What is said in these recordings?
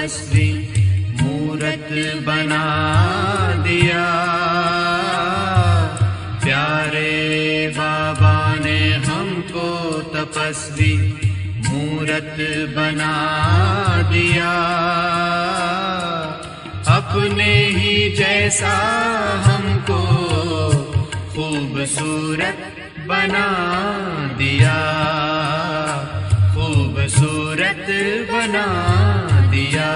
तपस्वी मूरत बना दिया। प्यारे बाबा ने हमको तपस्वी मूरत बना दिया। अपने ही जैसा हमको खूबसूरत बना दिया, खूबसूरत बना दिया।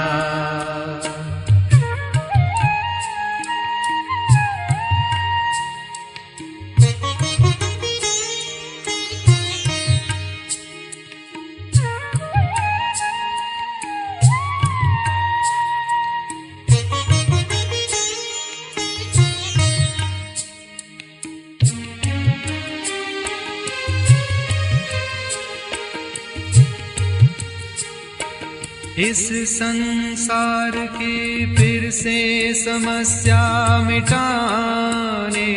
इस संसार की फिर से समस्या मिटाने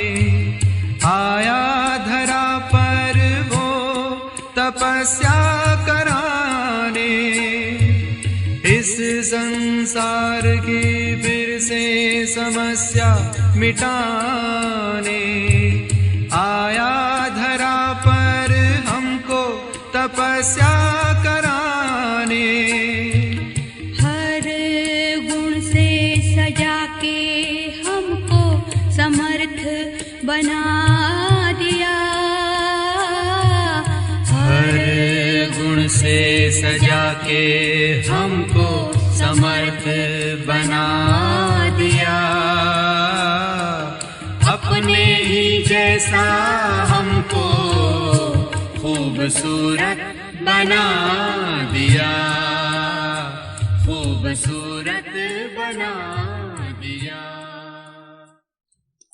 आया धरा पर वो तपस्या कराने। इस संसार की फिर से समस्या मिटाने आया धरा पर हमको तपस्या कराने। समर्थ बना दिया। हर गुण से सजा के हमको समर्थ बना दिया। अपने ही जैसा हमको खूबसूरत बना दिया, खूबसूरत बना दिया।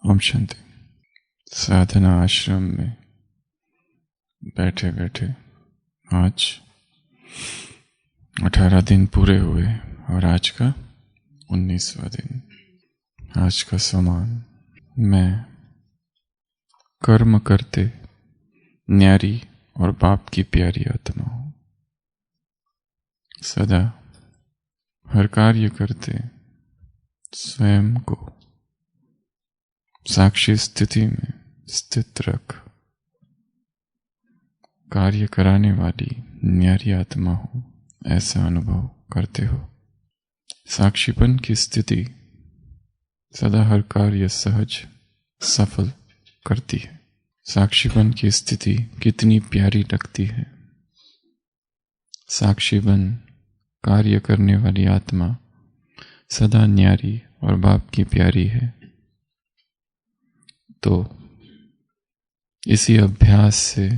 ओम शांति। साधना आश्रम में बैठे बैठे आज 18 दिन पूरे हुए और आज का 19वां दिन। आज का समान मैं कर्म करते न्यारी और बाप की प्यारी आत्मा हूँ। सदा हर कार्य करते स्वयं को साक्षी स्थिति में स्थित रख कार्य कराने वाली न्यारी आत्मा हो, ऐसा अनुभव करते हो। साक्षीपन की स्थिति सदा हर कार्य सहज सफल करती है। साक्षीपन की स्थिति कितनी प्यारी लगती है। साक्षीपन कार्य करने वाली आत्मा सदा न्यारी और बाप की प्यारी है। तो इसी अभ्यास से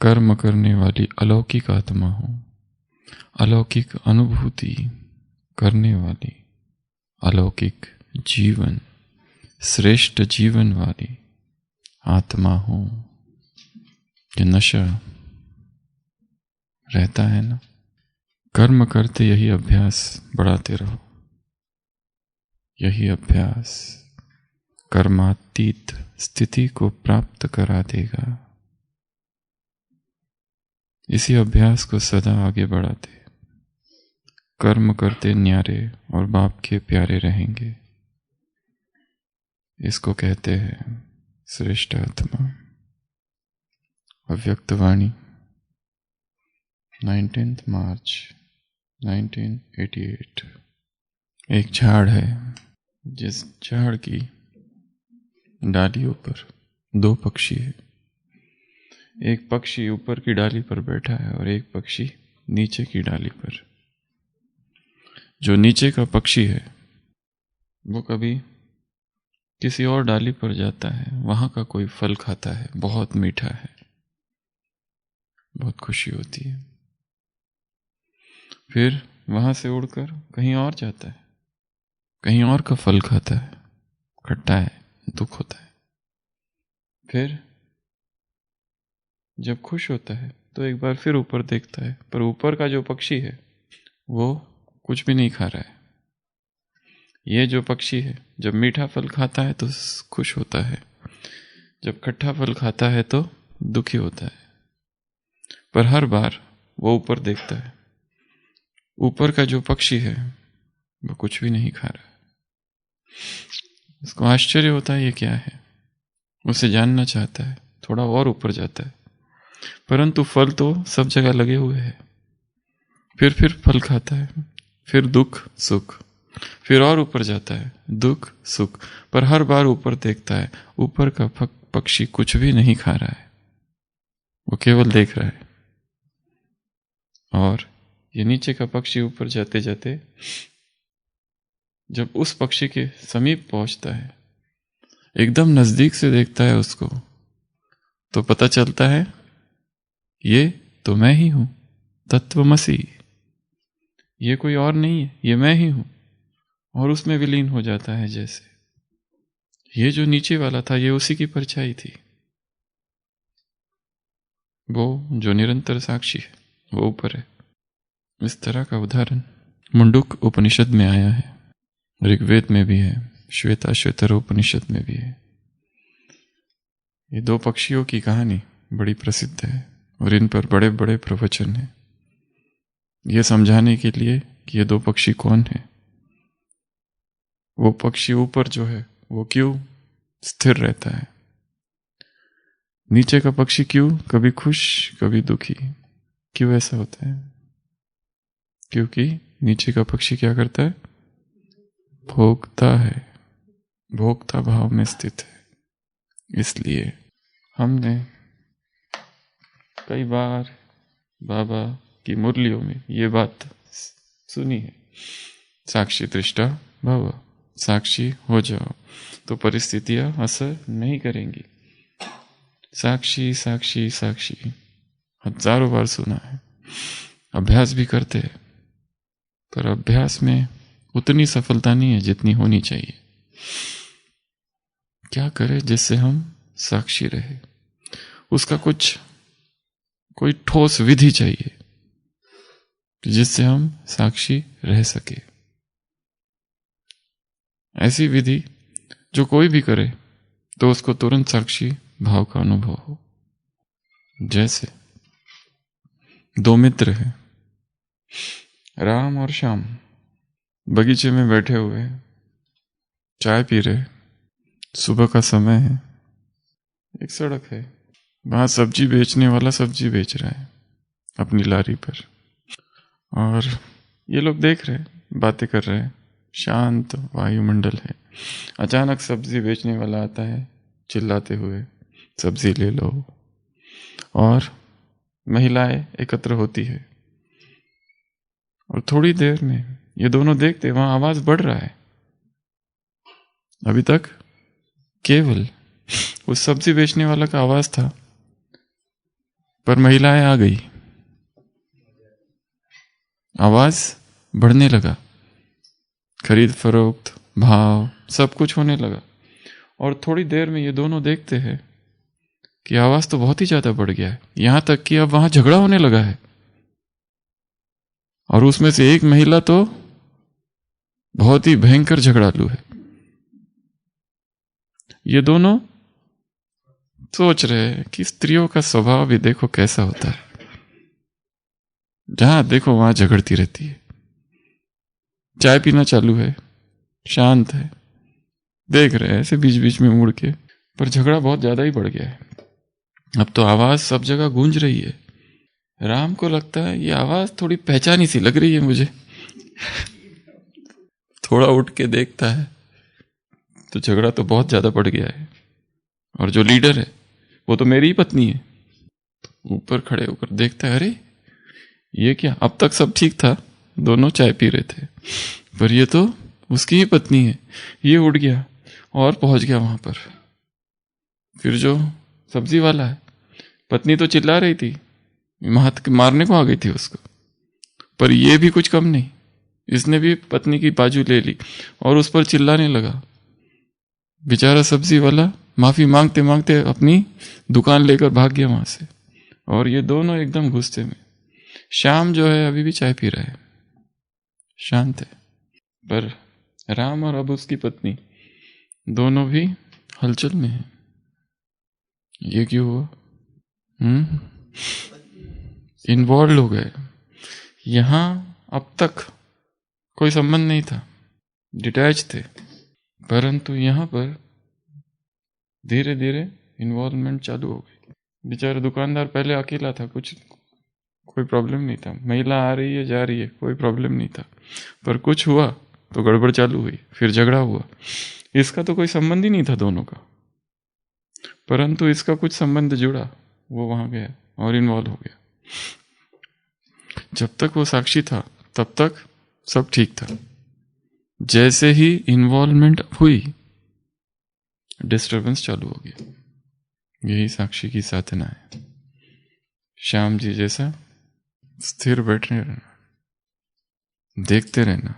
कर्म करने वाली अलौकिक आत्मा हो, अलौकिक अनुभूति करने वाली अलौकिक जीवन, श्रेष्ठ जीवन वाली आत्मा हो। ये नशा रहता है ना, कर्म करते यही अभ्यास बढ़ाते रहो। यही अभ्यास कर्मातीत स्थिति को प्राप्त करा देगा। इसी अभ्यास को सदा आगे बढ़ाते कर्म करते न्यारे और बाप के प्यारे रहेंगे। इसको कहते हैं श्रेष्ठ आत्मा। अव्यक्त वाणी 19 मार्च 1988। एक झाड़ है, जिस झाड़ की डालियों पर 2 पक्षी है। एक पक्षी ऊपर की डाली पर बैठा है और एक पक्षी नीचे की डाली पर। जो नीचे का पक्षी है वो कभी किसी और डाली पर जाता है, वहां का कोई फल खाता है, बहुत मीठा है, बहुत खुशी होती है। फिर वहां से उड़कर कहीं और जाता है, कहीं और का फल खाता है, खट्टा है, दुख होता है। फिर जब खुश होता है तो एक बार फिर ऊपर देखता है, पर ऊपर का जो पक्षी है वो कुछ भी नहीं खा रहा है। ये जो पक्षी है जब मीठा फल खाता है तो खुश होता है, जब खट्टा फल खाता है तो दुखी होता है। पर हर बार वो ऊपर देखता है ऊपर का जो पक्षी है वो कुछ भी नहीं खा रहा। उसको आश्चर्य होता है ये क्या है, उसे जानना चाहता है, थोड़ा और ऊपर जाता है, परंतु फल तो सब जगह लगे हुए हैं। फिर फल खाता है, फिर दुख सुख, फिर और ऊपर जाता है, दुख सुख, पर हर बार ऊपर देखता है, ऊपर का पक्षी कुछ भी नहीं खा रहा है, वो केवल देख रहा है। और ये नीचे का पक्षी ऊपर जाते जाते जब उस पक्षी के समीप पहुंचता है, एकदम नजदीक से देखता है उसको, तो पता चलता है ये तो मैं ही हूं, तत्वमसि, ये कोई और नहीं है, ये मैं ही हूं। और उसमें विलीन हो जाता है। जैसे ये जो नीचे वाला था ये उसी की परछाई थी, वो जो निरंतर साक्षी है वो ऊपर है। इस तरह का उदाहरण मुंडुक उपनिषद में आया है, ऋग्वेद में भी है, श्वेताश्वेतर उपनिषद में भी है। ये दो पक्षियों की कहानी बड़ी प्रसिद्ध है और इन पर बड़े बड़े प्रवचन हैं, ये समझाने के लिए कि ये दो पक्षी कौन है। वो पक्षी ऊपर जो है वो क्यों स्थिर रहता है, नीचे का पक्षी क्यों कभी खुश कभी दुखी, क्यों ऐसा होता है? क्योंकि नीचे का पक्षी क्या करता है, भोगता है, भोक्ता भाव में स्थित है। इसलिए हमने कई बार बाबा की मुरलियों में ये बात सुनी है, साक्षी दृष्टा भव, साक्षी हो जाओ तो परिस्थितियां असर नहीं करेंगी। साक्षी साक्षी साक्षी हजारों बार सुना है, अभ्यास भी करते हैं, पर अभ्यास में उतनी सफलता नहीं है जितनी होनी चाहिए। क्या करें जिससे हम साक्षी रहे, उसका कोई ठोस विधि चाहिए जिससे हम साक्षी रह सके। ऐसी विधि जो कोई भी करे तो उसको तुरंत साक्षी भाव का अनुभव हो। जैसे दो मित्र हैं, राम और श्याम, बगीचे में बैठे हुए चाय पी रहे, सुबह का समय है, एक सड़क है, वहां सब्जी बेचने वाला सब्जी बेच रहा है अपनी लारी पर, और ये लोग देख रहे, बातें कर रहे, शांत वायुमंडल है। अचानक सब्जी बेचने वाला आता है चिल्लाते हुए, सब्जी ले लो, और महिलाएं एकत्र होती है, और थोड़ी देर में ये दोनों देखते वहां आवाज बढ़ रहा है। अभी तक केवल उस सब्जी बेचने वाला का आवाज था, पर महिलाएं आ गई, आवाज बढ़ने लगा, खरीद फरोख्त भाव सब कुछ होने लगा। और थोड़ी देर में ये दोनों देखते हैं कि आवाज तो बहुत ही ज्यादा बढ़ गया है, यहां तक कि अब वहां झगड़ा होने लगा है, और उसमें से एक महिला तो बहुत ही भयंकर झगड़ालू है। ये दोनों सोच रहे हैं कि स्त्रियों का स्वभाव भी देखो कैसा होता है, जहां देखो वहां झगड़ती रहती है। चाय पीना चालू है, शांत है, देख रहे हैं ऐसे बीच बीच में मुड़ के, पर झगड़ा बहुत ज्यादा ही बढ़ गया है। अब तो आवाज सब जगह गूंज रही है। राम को लगता है ये आवाज थोड़ी पहचानी सी लग रही है मुझे। थोड़ा उठ के देखता है तो झगड़ा तो बहुत ज्यादा बढ़ गया है, और जो लीडर है वो तो मेरी ही पत्नी है। ऊपर खड़े होकर देखता है, अरे ये क्या, अब तक सब ठीक था, दोनों चाय पी रहे थे, पर ये तो उसकी ही पत्नी है। ये उठ गया और पहुंच गया वहां पर। फिर जो सब्जी वाला है, पत्नी तो चिल्ला रही थी, मारने को आ गई थी उसको, पर ये भी कुछ कम नहीं, इसने भी पत्नी की बाजू ले ली और उस पर चिल्लाने लगा। बेचारा सब्जी वाला माफी मांगते मांगते अपनी दुकान लेकर भाग गया वहां से, और ये दोनों एकदम गुस्से में। श्याम जो है अभी भी चाय पी रहा है, शांत है, पर राम और अब उसकी पत्नी दोनों भी हलचल में हैं। ये क्यों हुआ? इन्वॉल्व हो गए। यहां अब तक कोई संबंध नहीं था, डिटैच थे, परंतु यहाँ पर धीरे धीरे इन्वॉल्वमेंट चालू हो गई। बेचारा दुकानदार पहले अकेला था, कोई प्रॉब्लम नहीं था, महिला आ रही है जा रही है, कोई प्रॉब्लम नहीं था, पर कुछ हुआ तो गड़बड़ चालू हुई, फिर झगड़ा हुआ। इसका तो कोई संबंध ही नहीं था दोनों का, परंतु इसका कुछ संबंध जुड़ा, वो वहां गया और इन्वॉल्व हो गया। जब तक वो साक्षी था तब तक सब ठीक था। जैसे ही इन्वॉल्वमेंट हुई डिस्टरबेंस चालू हो गया। यही साक्षी की साधना है। श्याम जी जैसा स्थिर बैठने रहना, देखते रहना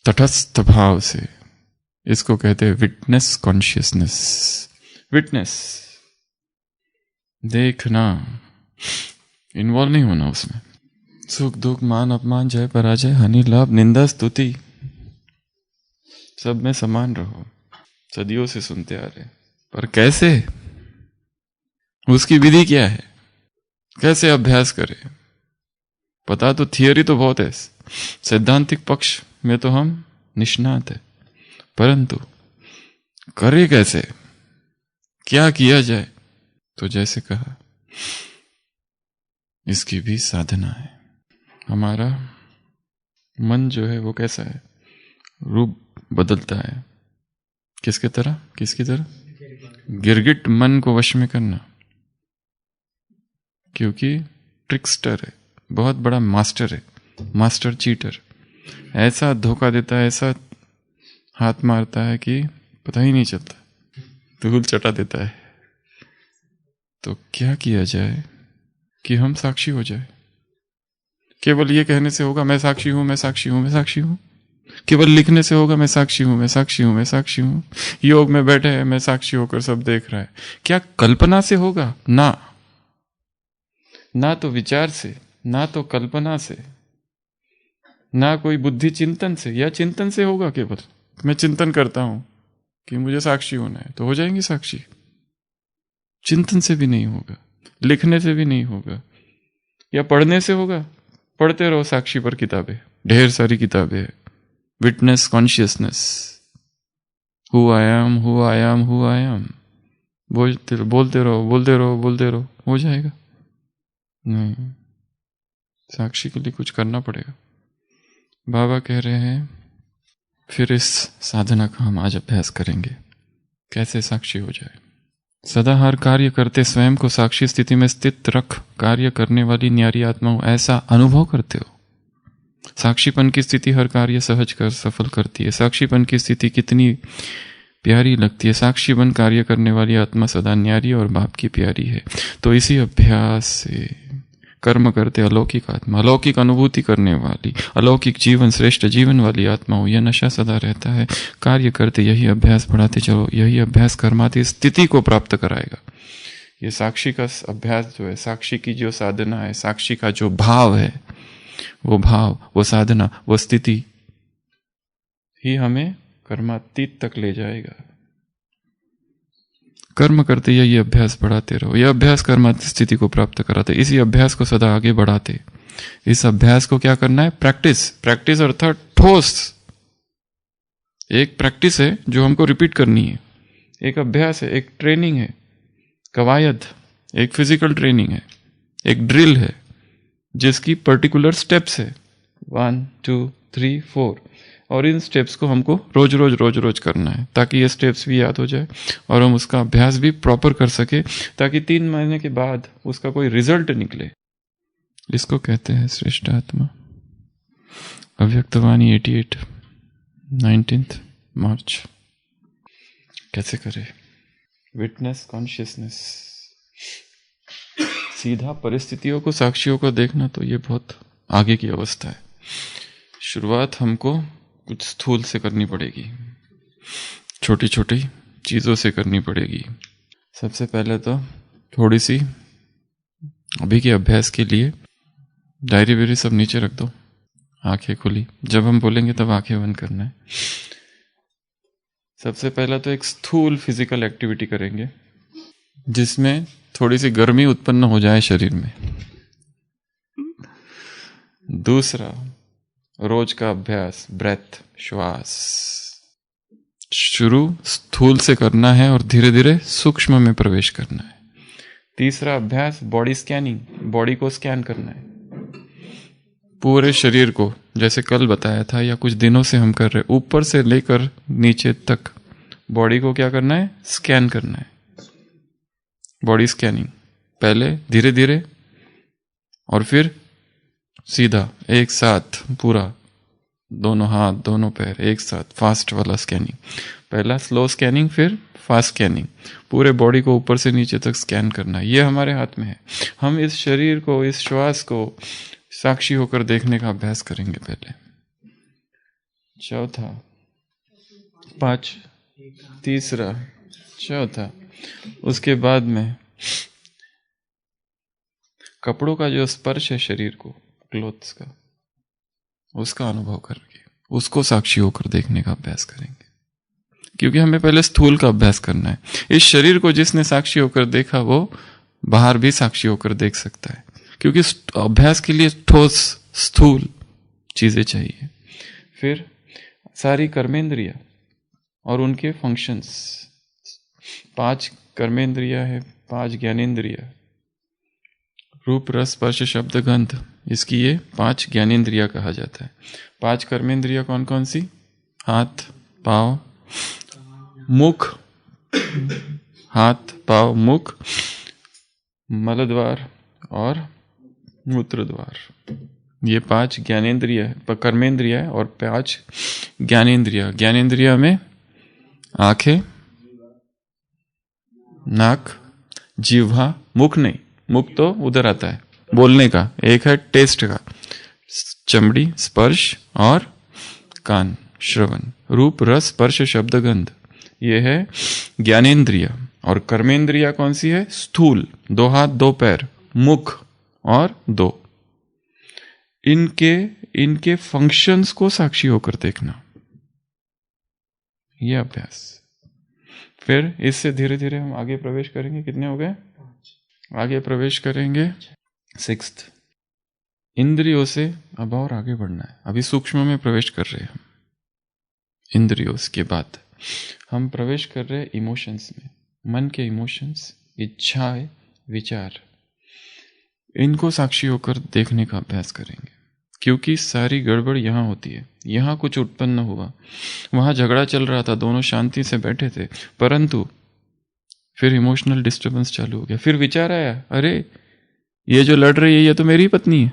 तटस्थ भाव से। इसको कहते हैं विटनेस कॉन्शियसनेस। विटनेस, देखना, इन्वॉल्व नहीं होना उसमें। सुख दुख, मान अपमान, जय पराजय, हानि लाभ, निंदा स्तुति, सब में समान रहो। सदियों से सुनते आ रहे, पर कैसे? उसकी विधि क्या है? कैसे अभ्यास करें? पता तो थियोरी तो बहुत है, सैद्धांतिक पक्ष में तो हम निष्णात है, परंतु करे कैसे, क्या किया जाए? तो जैसे कहा, इसकी भी साधना है। हमारा मन जो है वो कैसा है? रूप बदलता है। किसकी तरह? गिरगिट मन को वश में करना, क्योंकि ट्रिक्स्टर है, बहुत बड़ा मास्टर है, मास्टर चीटर। ऐसा धोखा देता है, ऐसा हाथ मारता है कि पता ही नहीं चलता, धूल चटा देता है। तो क्या किया जाए कि हम साक्षी हो जाए? केवल ये कहने से होगा मैं साक्षी हूं, मैं साक्षी हूं, मैं साक्षी हूं? केवल लिखने से होगा मैं साक्षी हूं, मैं साक्षी हूं, मैं साक्षी हूं? योग में बैठे हैं, मैं साक्षी होकर सब देख रहा है, क्या कल्पना से होगा? ना तो विचार से, ना तो कल्पना से, ना कोई बुद्धि चिंतन से। या चिंतन से होगा? केवल मैं चिंतन करता हूं कि मुझे साक्षी होना है, तो हो जाएंगे साक्षी। चिंतन से भी नहीं होगा, लिखने से भी नहीं होगा, या पढ़ने से होगा? पढ़ते रहो साक्षी पर किताबें, ढेर सारी किताबें हैं। Witness consciousness, who I am, who I am, who I am, बोलते रहो, हो जाएगा? नहीं, साक्षी के लिए कुछ करना पड़ेगा। बाबा कह रहे हैं फिर इस साधना का हम आज अभ्यास करेंगे, कैसे साक्षी हो जाए। सदा हर कार्य करते स्वयं को साक्षी स्थिति में स्थित रख कार्य करने वाली न्यारी आत्मा ऐसा अनुभव करते हो। साक्षीपन की स्थिति हर कार्य सहज कर सफल करती है। साक्षीपन की स्थिति कितनी प्यारी लगती है। साक्षी बन कार्य करने वाली आत्मा सदा न्यारी और बाप की प्यारी है। तो इसी अभ्यास से कर्म करते अलौकिक आत्मा, अलौकिक अनुभूति करने वाली, अलौकिक जीवन, श्रेष्ठ जीवन वाली आत्मा हो। यह नशा सदा रहता है। कार्य करते यही अभ्यास बढ़ाते चलो, यही अभ्यास कर्माती स्थिति को प्राप्त कराएगा। ये साक्षी का अभ्यास जो है, साक्षी की जो साधना है, साक्षी का जो भाव है, वो भाव, वो साधना, वो स्थिति ही हमें कर्मातीत तक ले जाएगा। कर्म करते ये अभ्यास बढ़ाते रहो। यह अभ्यास कर्मातीत स्थिति को प्राप्त कराते। इसी अभ्यास को सदा आगे बढ़ाते। इस अभ्यास को क्या करना है? प्रैक्टिस। प्रैक्टिस अर्थात ठोस। एक प्रैक्टिस है जो हमको रिपीट करनी है, एक अभ्यास है, एक ट्रेनिंग है, कवायद, एक फिजिकल ट्रेनिंग है, एक ड्रिल है जिसकी पर्टिकुलर स्टेप्स है 1 2 3 4। और इन स्टेप्स को हमको रोज रोज करना है ताकि ये स्टेप्स भी याद हो जाए और हम उसका अभ्यास भी प्रॉपर कर सके, ताकि 3 महीने के बाद उसका कोई रिजल्ट निकले। इसको कहते हैं श्रेष्ठ आत्मा। अव्यक्तवाणी 88 19 मार्च। कैसे करें? Witness consciousness. सीधा परिस्थितियों को, साक्षियों को देखना, तो ये बहुत आगे की अवस्था है। शुरुआत हमको कुछ स्थूल से करनी पड़ेगी, छोटी छोटी चीजों से करनी पड़ेगी। सबसे पहले तो थोड़ी सी अभी के अभ्यास के लिए डायरी वेरी सब नीचे रख दो, आंखें खुली। जब हम बोलेंगे तब आंखें बंद करना है। सबसे पहला तो एक स्थूल फिजिकल एक्टिविटी करेंगे जिसमें थोड़ी सी गर्मी उत्पन्न हो जाए शरीर में। दूसरा, रोज का अभ्यास, ब्रेथ, श्वास। शुरू स्थूल से करना है और धीरे धीरे सूक्ष्म में प्रवेश करना है। तीसरा अभ्यास, बॉडी स्कैनिंग, बॉडी को स्कैन करना है, पूरे शरीर को, जैसे कल बताया था या कुछ दिनों से हम कर रहे, ऊपर से लेकर नीचे तक बॉडी को क्या करना है, स्कैन करना है। बॉडी स्कैनिंग पहले धीरे धीरे और फिर सीधा एक साथ पूरा, दोनों हाथ दोनों पैर एक साथ, फास्ट वाला स्कैनिंग। पहला स्लो स्कैनिंग, फिर फास्ट स्कैनिंग, पूरे बॉडी को ऊपर से नीचे तक स्कैन करना। ये हमारे हाथ में है। हम इस शरीर को, इस श्वास को साक्षी होकर देखने का अभ्यास करेंगे पहले। चौथा, 5, तीसरा, चौथा। उसके बाद में कपड़ों का जो स्पर्श है शरीर को, क्लोथ्स का, उसका अनुभव करके उसको साक्षी होकर देखने का अभ्यास करेंगे। क्योंकि हमें पहले स्थूल का अभ्यास करना है। इस शरीर को जिसने साक्षी होकर देखा वो बाहर भी साक्षी होकर देख सकता है, क्योंकि अभ्यास के लिए ठोस स्थूल चीजें चाहिए। फिर सारी कर्मेंद्रिया और उनके फंक्शंस, 5 कर्मेंद्रिया है, 5 ज्ञानेंद्रिया, रूप रस स्पर्श शब्द गंध, इसकी ये 5 ज्ञानेंद्रिया कहा जाता है। 5 कर्मेंद्रिया कौन कौन सी? हाथ, पाँव, मुख, हाथ, पाँव, मुख, मलद्वार और मूत्र द्वार। ये 5 ज्ञानेंद्रिया है, कर्मेंद्रिया है, और 5 ज्ञानेंद्रिया। ज्ञानेंद्रिया में आंखें, नाक, जिह्वा, मुख नहीं, मुख तो उधर आता है बोलने का, एक है टेस्ट का, चमड़ी, स्पर्श, और कान, श्रवण, रूप रस स्पर्श शब्द गंध, ये है ज्ञानेंद्रिया। और कर्मेंद्रिया कौन सी है? स्थूल, 2 हाथ 2 पैर, मुख और 2। इनके फंक्शंस को साक्षी होकर देखना, यह अभ्यास। फिर इससे धीरे धीरे हम आगे प्रवेश करेंगे। कितने हो गए? आगे प्रवेश करेंगे 6th। इंद्रियों से अब और आगे बढ़ना है। अभी सूक्ष्म में प्रवेश कर रहे हैं हम। इंद्रियों के बाद हम प्रवेश कर रहे हैं इमोशंस में। मन के इमोशंस, इच्छाएं, विचार, इनको साक्षी होकर देखने का अभ्यास करेंगे। क्योंकि सारी गड़बड़ यहाँ होती है। यहाँ कुछ उत्पन्न हुआ, वहां झगड़ा चल रहा था, दोनों शांति से बैठे थे, परंतु फिर इमोशनल डिस्टर्बेंस चालू हो गया। फिर विचार आया, अरे ये जो लड़ रही है ये तो मेरी पत्नी है,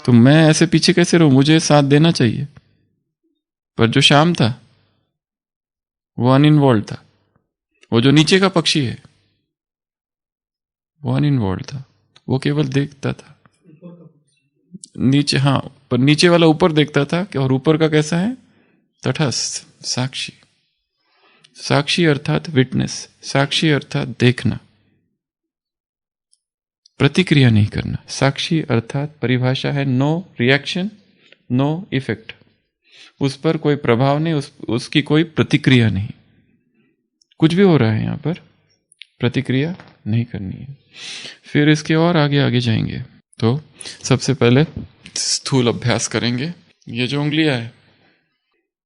तो मैं ऐसे पीछे कैसे रहूं, मुझे साथ देना चाहिए। पर जो श्याम था वो अनइन्वॉल्व था, वो जो नीचे का पक्षी है वो अनइन्वॉल्व था, वो केवल देखता था नीचे। हाँ, पर नीचे वाला ऊपर देखता था, और ऊपर का कैसा है? तटस्थ, साक्षी। साक्षी अर्थात विटनेस, साक्षी अर्थात देखना, प्रतिक्रिया नहीं करना। साक्षी अर्थात परिभाषा है नो रिएक्शन, नो इफेक्ट। उस पर कोई प्रभाव नहीं, उसकी कोई प्रतिक्रिया नहीं। कुछ भी हो रहा है यहां पर, प्रतिक्रिया नहीं करनी है। फिर इसके और आगे आगे जाएंगे तो सबसे पहले स्थूल अभ्यास करेंगे। ये जो उंगलियां है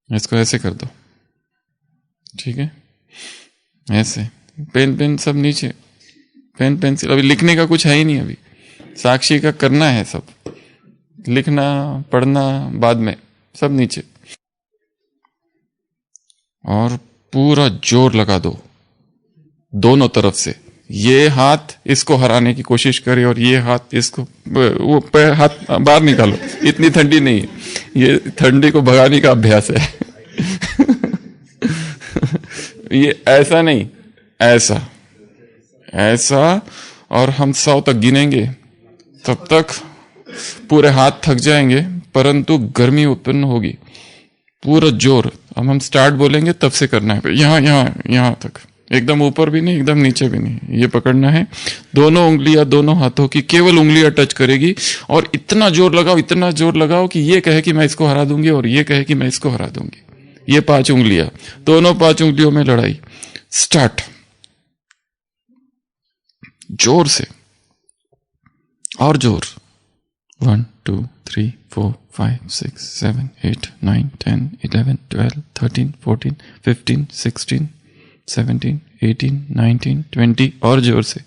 इसको ऐसे कर दो, ठीक है? ऐसे पेन सब नीचे, पेन पेंसिल, अभी लिखने का कुछ है ही नहीं, अभी साक्षी का करना है सब, लिखना पढ़ना बाद में, सब नीचे। और पूरा जोर लगा दो दोनों तरफ से। ये हाथ इसको हराने की कोशिश करे और ये हाथ इसको, वो हाथ बाहर निकालो। इतनी ठंडी नहीं है, ये ठंडी को भगाने का अभ्यास है। ये ऐसा नहीं, ऐसा ऐसा, और हम 100 तक गिनेंगे, तब तक पूरे हाथ थक जाएंगे, परंतु गर्मी उत्पन्न होगी। पूरा जोर, अब हम स्टार्ट बोलेंगे तब से करना है। यहाँ तक, एकदम ऊपर भी नहीं, एकदम नीचे भी नहीं, ये पकड़ना है। दोनों उंगलियां दोनों हाथों की, केवल उंगलियां टच करेगी, और इतना जोर लगाओ कि ये कहे कि मैं इसको हरा दूंगी और ये कहे कि मैं इसको हरा दूंगी। ये 5 उंगलियां, दोनों 5 उंगलियों में लड़ाई। स्टार्ट, जोर से और जोर। 1 2, 3, 4, 5, 6, 7, 8, 9, 10, 11, 12, 13, 14, 15, 16, 17, 18, 19, 20 और जोर से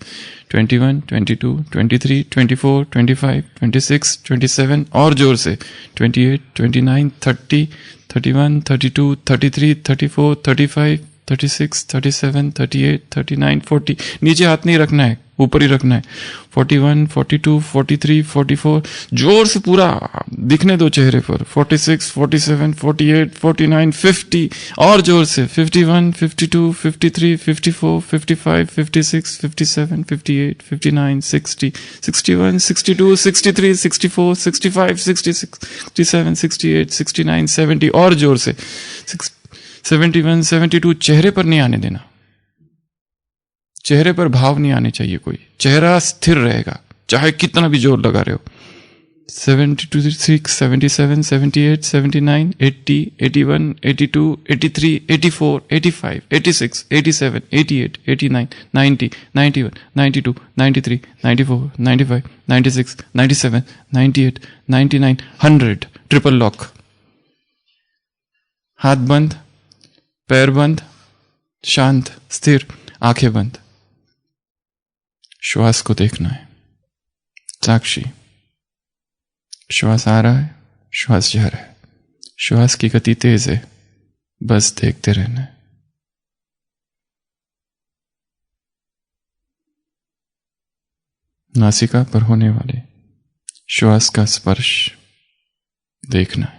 21, 22, 23, 24, 25, 26, 27 और जोर से 28, 29, 30, 31, 32, 33, 34, 35, 36, 37, 38, 39, 40. नीचे हाथ नहीं रखना है, ऊपर ही रखना है. 41, 42, 43, 44. जोर से पूरा दिखने दो चेहरे पर. 46, 47, 48, 49, 50 और जोर से 51, 52, 53, 54, 55, 56, 57, 58, 59, 60, 61, 62, 63, 64, 65, 66, 67, 68, 69, 70 और जोर से 71, 72. चेहरे पर नहीं आने देना. चेहरे पर भाव नहीं आने चाहिए कोई. चेहरा स्थिर रहेगा चाहे कितना भी जोर लगा रहे हो. 72, 77, 78, 79, 80, 81, 82, 83, 84, 85, 86, 87, 88, 89, 90, 91, 92, 93, 94, 95, 96, 97, 98, 99, 100. Triple lock. हाथ बंद, पैर बंद, शांत, स्थिर, आंखें बंद. श्वास को देखना है. साक्षी. श्वास आ रहा है, श्वास जा रहा है. श्वास की गति तेज है, बस देखते रहना है. नासिका पर होने वाले श्वास का स्पर्श देखना है.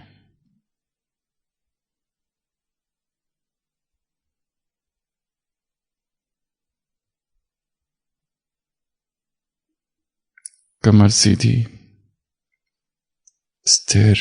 कमर सीधी, स्थिर.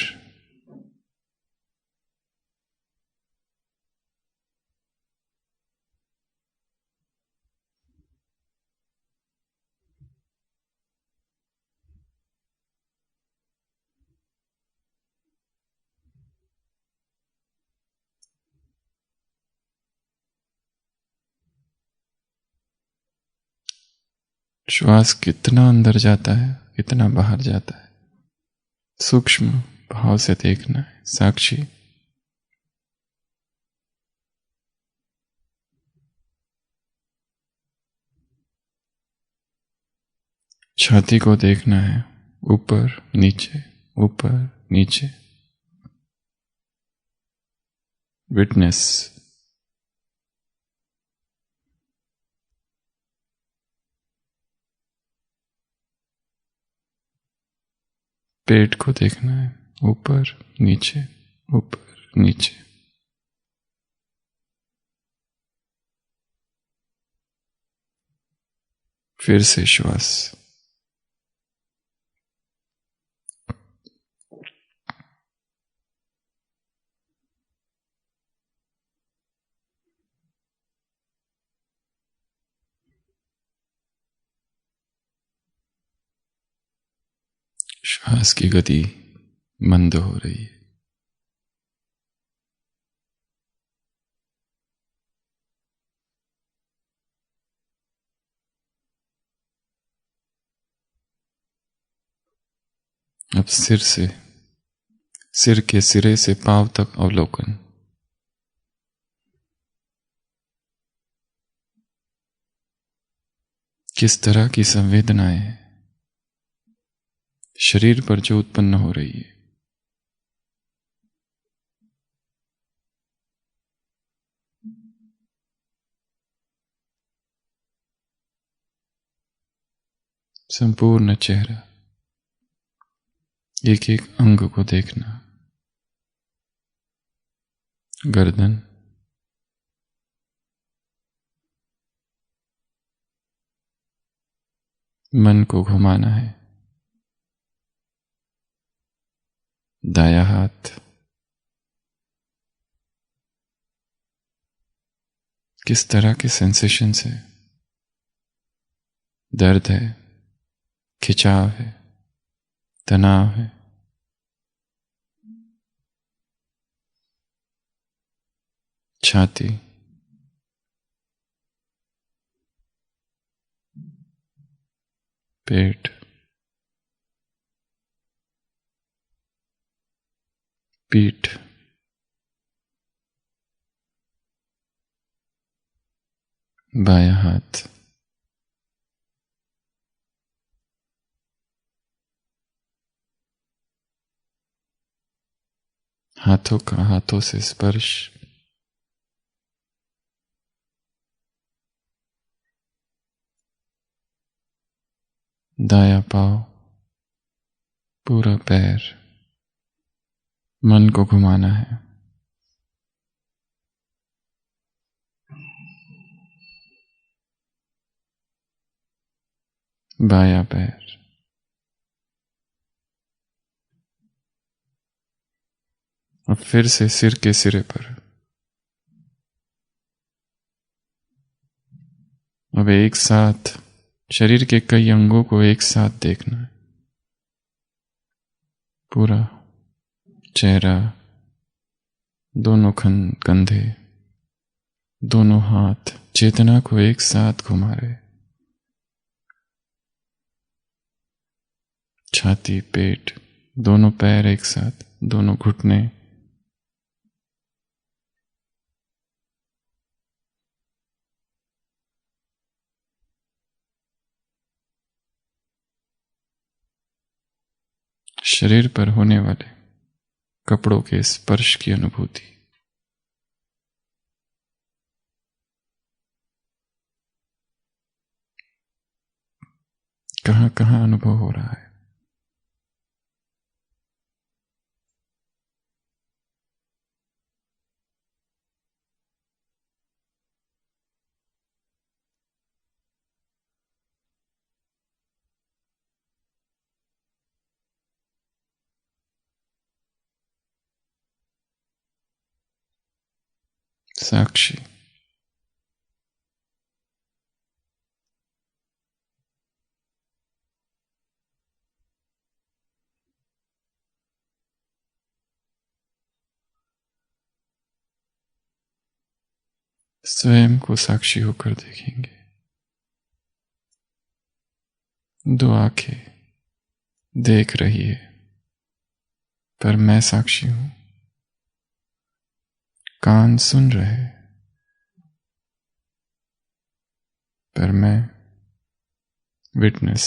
श्वास कितना अंदर जाता है, कितना बाहर जाता है, सूक्ष्म भाव से देखना है. साक्षी. छाती को देखना है, ऊपर नीचे, ऊपर नीचे. विटनेस. पेट को देखना है, ऊपर नीचे, ऊपर नीचे. फिर से श्वास. श्वास की गति मंद हो रही है. अब सिर के सिरे से पांव तक अवलोकन. किस तरह की संवेदनाएं शरीर पर जो उत्पन्न हो रही है. संपूर्ण चेहरा, एक एक अंग को देखना. गर्दन, मन को घुमाना है. दायां हाथ, किस तरह के सेंसेशंस है. दर्द है, खिंचाव है, तनाव है. छाती, पेट, पीठ, बायां हाथ, हाथों का हाथों से स्पर्श, दायां पांव, पूरा पैर, मन को घुमाना है। बायां पैर, अब फिर से सिर के सिरे पर। अब एक साथ शरीर के कई अंगों को एक साथ देखना है। पूरा चेहरा, दोनों कंधे, दोनों हाथ चेतना को एक साथ घुमा रहे। छाती, पेट, दोनों पैर एक साथ, दोनों घुटने, शरीर पर होने वाले कपड़ों के स्पर्श की अनुभूति। कहां कहां अनुभव हो रहा है। साक्षी, स्वयं को साक्षी होकर देखेंगे। दो आंखें देख रही है, पर मैं साक्षी हूं। कान सुन रहे, पर मैं विटनेस।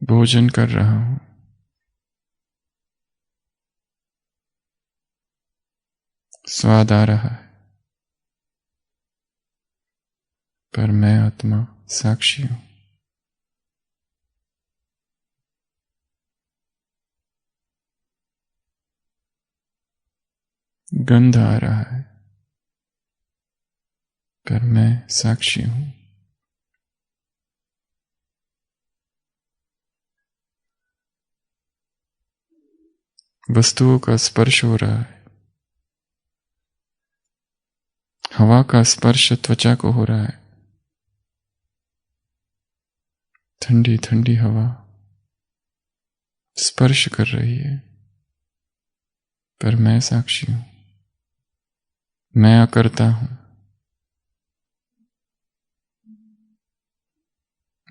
भोजन कर रहा हूं, स्वाद आ रहा है, पर मैं आत्मा साक्षी हूं। गंध आ रहा है, पर मैं साक्षी हूं। वस्तुओं का स्पर्श हो रहा है, हवा का स्पर्श त्वचा को हो रहा है। ठंडी ठंडी हवा स्पर्श कर रही है, पर मैं साक्षी हूं। मैं अकर्ता हूं।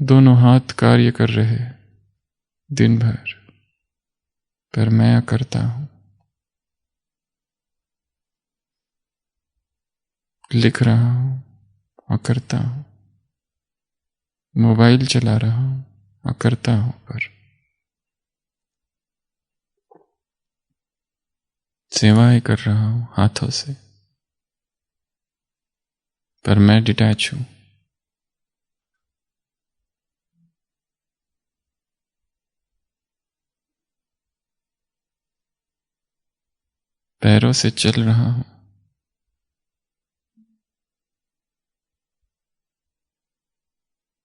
दोनों हाथ कार्य कर रहे दिन भर, पर मैं अकर्ता हूं। लिख रहा हूं, अकर्ता हूं। मोबाइल चला रहा हूं, अकर्ता हूं। पर सेवाएं कर रहा हूं हाथों से, पर मैं डिटैच हूं। पैरों से चल रहा हूं,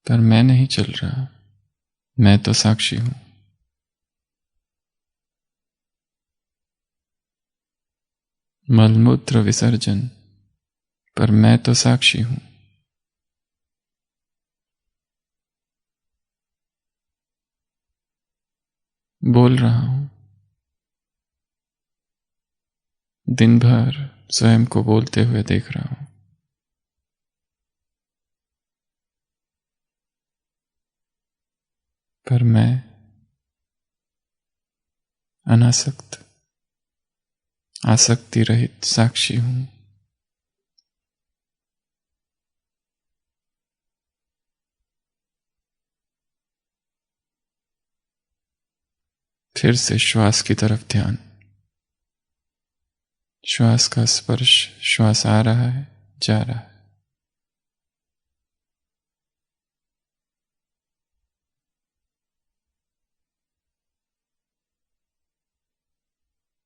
पर मैं नहीं चल रहा। मैं तो साक्षी हूं। मलमूत्र विसर्जन, पर मैं तो साक्षी हूं। बोल रहा हूं, दिन भर स्वयं को बोलते हुए देख रहा हूं। पर मैं अनासक्त, आसक्ति रहित साक्षी हूं। फिर से श्वास की तरफ ध्यान। श्वास का स्पर्श, श्वास आ रहा है, जा रहा है।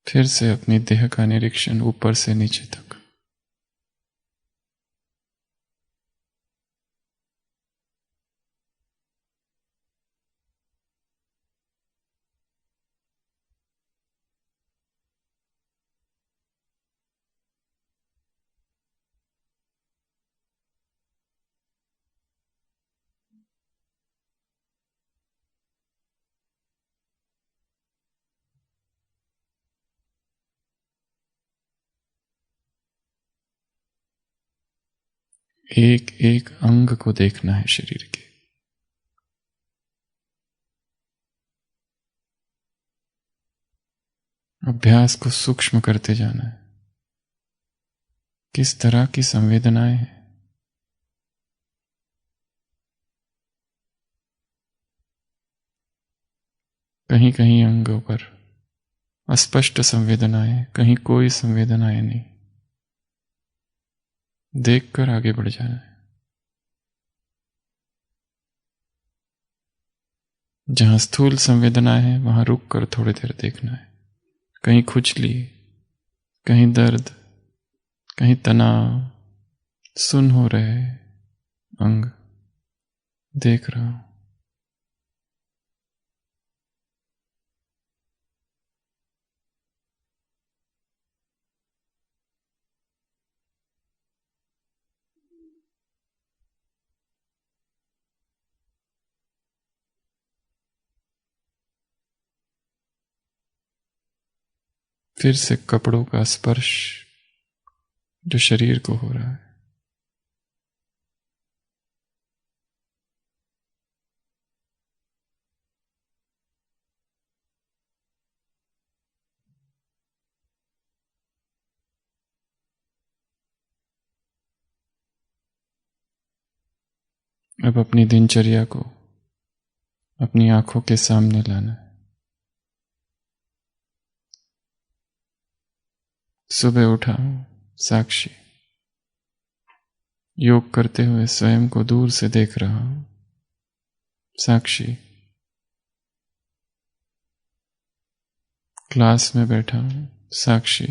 फिर से अपनी देह का निरीक्षण ऊपर से नीचे तक। एक एक अंग को देखना है शरीर के। अभ्यास को सूक्ष्म करते जाना है। किस तरह की संवेदनाएं हैं, कहीं कहीं अंगों पर अस्पष्ट संवेदनाएं, कहीं कोई संवेदनाएं नहीं। देखकर आगे बढ़ जाना है। जहां स्थूल संवेदनाएं हैं वहां रुक कर थोड़ी देर देखना है। कहीं खुजली, कहीं दर्द, कहीं तनाव, सुन्न हो रहे अंग, देख रहा हूं। फिर से कपड़ों का स्पर्श जो शरीर को हो रहा है। अब अपनी दिनचर्या को अपनी आंखों के सामने लाना है। सुबह उठा हूं, साक्षी। योग करते हुए स्वयं को दूर से देख रहा हूं, साक्षी। क्लास में बैठा हूं, साक्षी।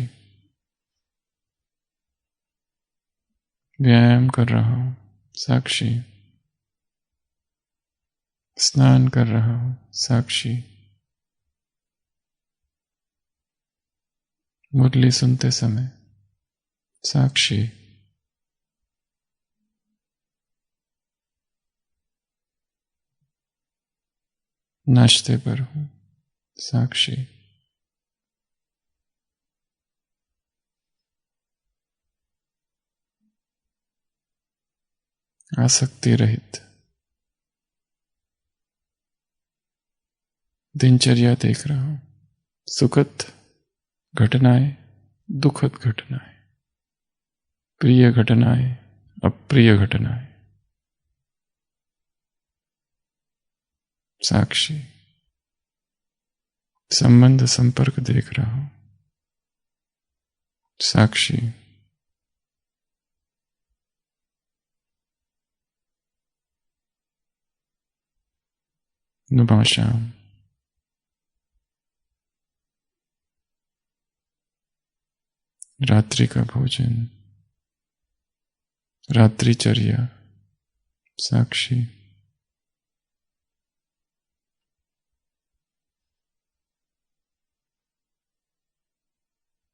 व्यायाम कर रहा हूं, साक्षी। स्नान कर रहा हूं, साक्षी। मुरली सुनते समय, साक्षी। नाश्ते पर हूं, साक्षी। आसक्ति रहित दिनचर्या देख रहा हूं। सुखद घटनाएं, दुखद घटनाएं, प्रिय घटनाएं, अप्रिय घटनाएं, साक्षी। संबंध संपर्क देख रहा हूं, साक्षी। नुभाषाम, रात्रि का भोजन, रात्रिचर्या, साक्षी।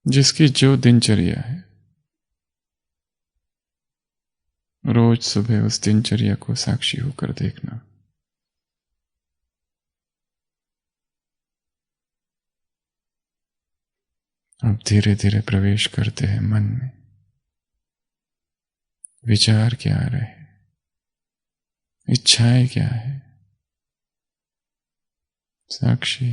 जिसकी जो दिनचर्या है, रोज सुबह उस दिनचर्या को साक्षी होकर देखना। अब धीरे धीरे प्रवेश करते हैं मन में। विचार क्या आ रहे हैं, इच्छाएं क्या है, साक्षी।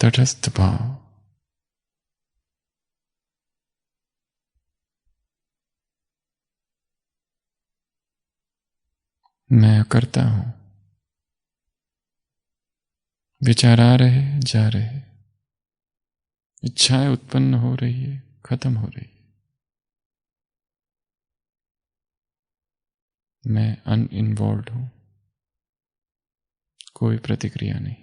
तटस्थ भाव। मैं करता हूं। विचार आ रहे जा रहे, इच्छाएं उत्पन्न हो रही है, खत्म हो रही है। मैं अनइन्वॉल्व हूं, कोई प्रतिक्रिया नहीं।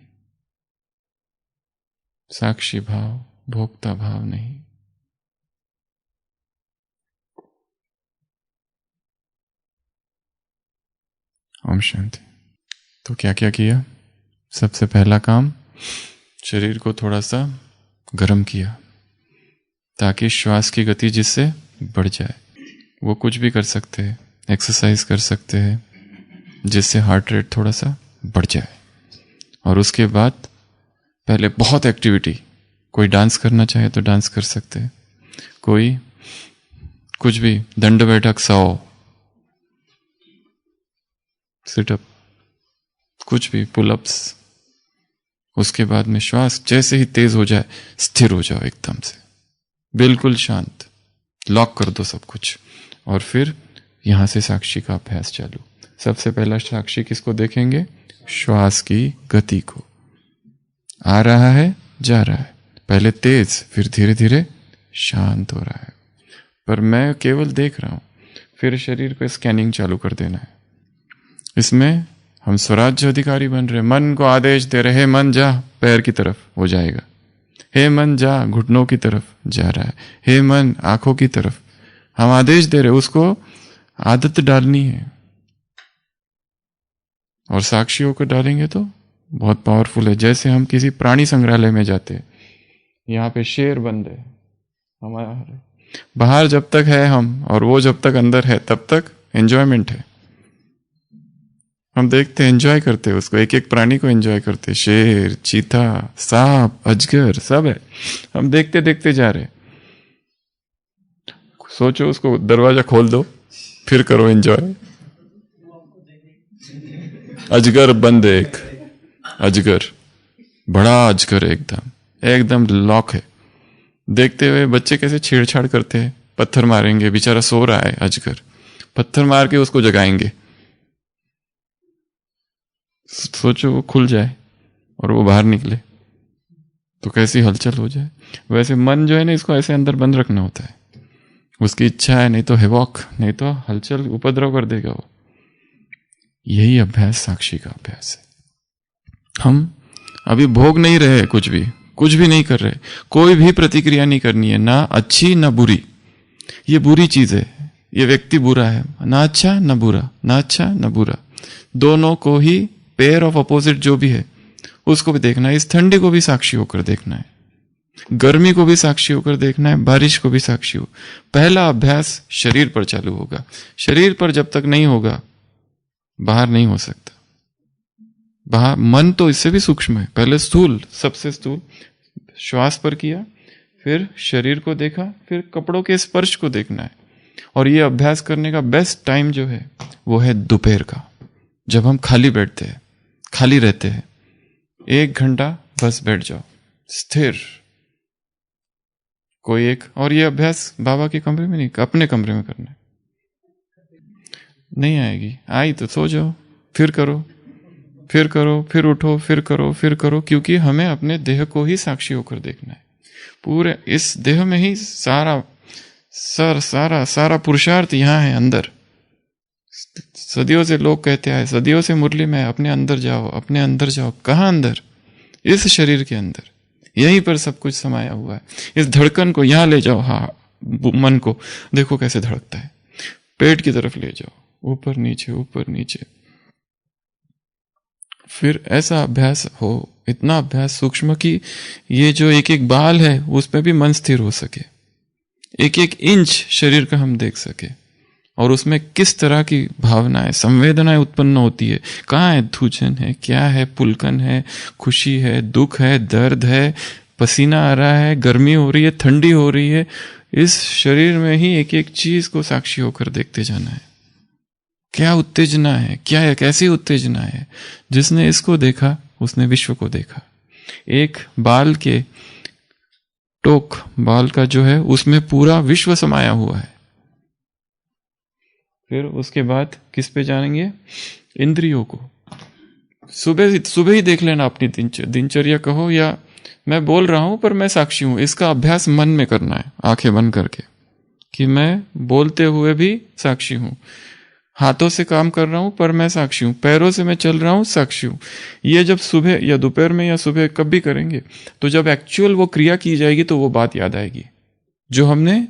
साक्षी भाव, भोक्ता भाव नहीं। ओम शांति। तो क्या क्या किया? सबसे पहला काम, शरीर को थोड़ा सा गर्म किया ताकि श्वास की गति जिससे बढ़ जाए। वो कुछ भी कर सकते हैं, एक्सरसाइज कर सकते हैं जिससे हार्ट रेट थोड़ा सा बढ़ जाए। और उसके बाद पहले बहुत एक्टिविटी, कोई डांस करना चाहे तो डांस कर सकते हैं, कोई कुछ भी, दंड बैठक, 100 सिटअप, कुछ भी, पुलअप्स। उसके बाद में श्वास जैसे ही तेज हो जाए स्थिर हो जाओ, एकदम से बिल्कुल शांत, लॉक कर दो सब कुछ। और फिर यहां से साक्षी का अभ्यास चालू। सबसे पहला साक्षी किसको देखेंगे? श्वास की गति को। आ रहा है, जा रहा है, पहले तेज, फिर धीरे धीरे शांत हो रहा है, पर मैं केवल देख रहा हूं। फिर शरीर को स्कैनिंग चालू कर देना है। इसमें हम स्वराज्य अधिकारी बन रहे, मन को आदेश दे रहे, हे मन जा पैर की तरफ, हो जाएगा। हे मन जा घुटनों की तरफ, जा रहा है। हे मन आंखों की तरफ, हम आदेश दे रहे, उसको आदत डालनी है। और साक्षी होकर डालेंगे तो बहुत पावरफुल है। जैसे हम किसी प्राणी संग्रहालय में जाते हैं, यहाँ पे शेर बंद है हमारे, बाहर जब तक है हम और वो जब तक अंदर है तब तक एंजॉयमेंट है। हम देखते हैं, एंजॉय करते हैं उसको, एक एक प्राणी को एंजॉय करते हैं। शेर, चीता, सांप, अजगर सब है, हम देखते देखते जा रहे। सोचो उसको दरवाजा खोल दो, फिर करो एंजॉय। अजगर बंद है, एक अजगर, बड़ा अजगर है, एकदम एकदम लॉक है। देखते हुए बच्चे कैसे छेड़छाड़ करते हैं, पत्थर मारेंगे, बेचारा सो रहा है अजगर, पत्थर मार के उसको जगाएंगे। सोचो वो खुल जाए और वो बाहर निकले तो कैसी हलचल हो जाए। वैसे मन जो है ना, इसको ऐसे अंदर बंद रखना होता है। उसकी इच्छा है, नहीं तो हेवॉक, नहीं तो हलचल, उपद्रव कर देगा वो। यही अभ्यास साक्षी का अभ्यास है। हम अभी भोग नहीं रहे, कुछ भी नहीं कर रहे, कोई भी प्रतिक्रिया नहीं करनी है, ना अच्छी ना बुरी। ये बुरी चीज है, ये व्यक्ति बुरा है, ना अच्छा ना बुरा, ना अच्छा ना बुरा, दोनों को ही, पेयर ऑफ अपोजिट जो भी है उसको भी देखना है। इस ठंडी को भी साक्षी होकर देखना है, गर्मी को भी साक्षी होकर देखना है, बारिश को भी साक्षी हो। पहला अभ्यास शरीर पर चालू होगा। शरीर पर जब तक नहीं होगा बाहर नहीं हो सकता। बाहर मन तो इससे भी सूक्ष्म है। पहले स्थूल, सबसे स्थूल श्वास पर किया, फिर शरीर को देखा, फिर कपड़ों के स्पर्श को देखना है। और ये अभ्यास करने का बेस्ट टाइम जो है वो है दोपहर का, जब हम खाली बैठते हैं, खाली रहते हैं। 1 घंटा बस बैठ जाओ स्थिर, कोई एक। और ये अभ्यास बाबा के कमरे में नहीं, अपने कमरे में करना है। नहीं आएगी, आई तो सो जाओ, फिर करो, फिर करो, फिर उठो, फिर करो, फिर करो, क्योंकि हमें अपने देह को ही साक्षी होकर देखना है। पूरे इस देह में ही सारा पुरुषार्थ यहाँ है अंदर। सदियों से लोग कहते आए, सदियों से मुरली में, अपने अंदर जाओ, अपने अंदर जाओ। कहाँ अंदर? इस शरीर के अंदर, यहीं पर सब कुछ समाया हुआ है। इस धड़कन को यहाँ ले जाओ, हाँ, मन को देखो कैसे धड़कता है। पेट की तरफ ले जाओ, ऊपर नीचे, ऊपर नीचे। फिर ऐसा अभ्यास हो, इतना अभ्यास सूक्ष्म कि ये जो एक एक बाल है उस पर भी मन स्थिर हो सके, एक एक इंच शरीर का हम देख सके। और उसमें किस तरह की भावनाएं, संवेदनाएं उत्पन्न होती है। कहाँ है धूजन है, क्या है, पुलकन है, खुशी है, दुख है, दर्द है, पसीना आ रहा है, गर्मी हो रही है, ठंडी हो रही है। इस शरीर में ही एक एक चीज को साक्षी होकर देखते जाना है। क्या उत्तेजना है, क्या है, कैसी उत्तेजना है। जिसने इसको देखा उसने विश्व को देखा। एक बाल के टोक, बाल का जो है, उसमें पूरा विश्व समाया हुआ है। फिर उसके बाद किस पे जानेंगे? इंद्रियों को। सुबह ही देख लेना अपनी दिनचर्या कहो, या मैं बोल रहा हूं पर मैं साक्षी हूं, इसका अभ्यास मन में करना है, आंखें बंद करके, कि मैं बोलते हुए भी साक्षी हूं, हाथों से काम कर रहा हूं पर मैं साक्षी हूं, पैरों से मैं चल रहा हूं, साक्षी हूं। ये जब सुबह या दोपहर में या सुबह कब भी करेंगे, तो जब एक्चुअल वो क्रिया की जाएगी तो वो बात याद आएगी जो हमने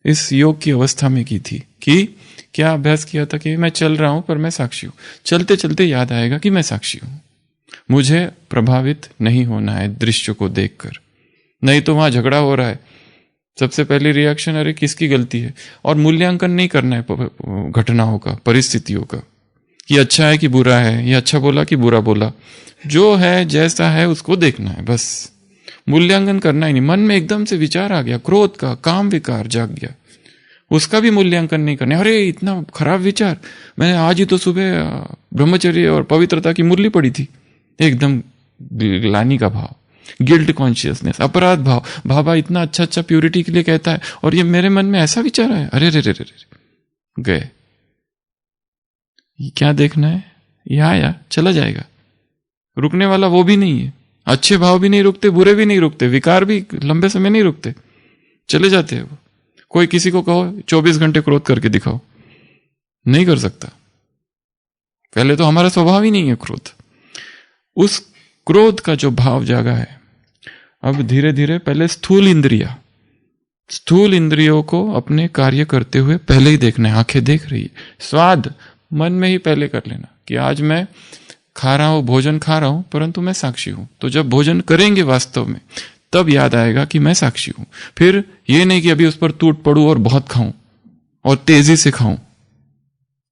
इस योग की अवस्था में की थी। कि क्या अभ्यास किया था कि मैं चल रहा हूं पर मैं साक्षी हूं। चलते चलते याद आएगा कि मैं साक्षी हूं, मुझे प्रभावित नहीं होना है दृश्य को देखकर। नहीं तो वहां झगड़ा हो रहा है, सबसे पहली रिएक्शन अरे किसकी गलती है, और मूल्यांकन नहीं करना है घटनाओं का, परिस्थितियों का, कि अच्छा है कि बुरा है, या अच्छा बोला कि बुरा बोला। जो है जैसा है उसको देखना है, बस मूल्यांकन करना ही नहीं। मन में एकदम से विचार आ गया क्रोध का, काम विकार जाग गया, उसका भी मूल्यांकन नहीं करना। अरे इतना खराब विचार, मैंने आज ही तो सुबह ब्रह्मचर्य और पवित्रता की मुरली पढ़ी थी। एकदम ग्लानि का भाव, गिल्ट कॉन्शियसनेस, अपराध भाव, बाबा इतना अच्छा अच्छा प्यूरिटी के लिए कहता है और ये मेरे मन में ऐसा विचार है, अरे रे रे रे रे गए। क्या देखना है? यह आया चला जाएगा, रुकने वाला वो भी नहीं है। अच्छे भाव भी नहीं रुकते, बुरे भी नहीं रुकते, विकार भी लंबे समय नहीं रुकते, चले जाते हैं वो। कोई किसी को कहो 24 घंटे क्रोध करके दिखाओ, नहीं कर सकता। पहले तो हमारा स्वभाव ही नहीं है क्रोध। उस क्रोध का जो भाव जागा है, अब धीरे धीरे पहले स्थूल इंद्रियों को अपने कार्य करते हुए पहले ही देखना है। आंखें देख रही है, स्वाद मन में ही पहले कर लेना कि आज मैं खा रहा हूं, भोजन खा रहा हूं, परंतु मैं साक्षी हूं। तो जब भोजन करेंगे वास्तव में, तब याद आएगा कि मैं साक्षी हूं। फिर ये नहीं कि अभी उस पर टूट पड़ूं और बहुत खाऊं और तेजी से खाऊं।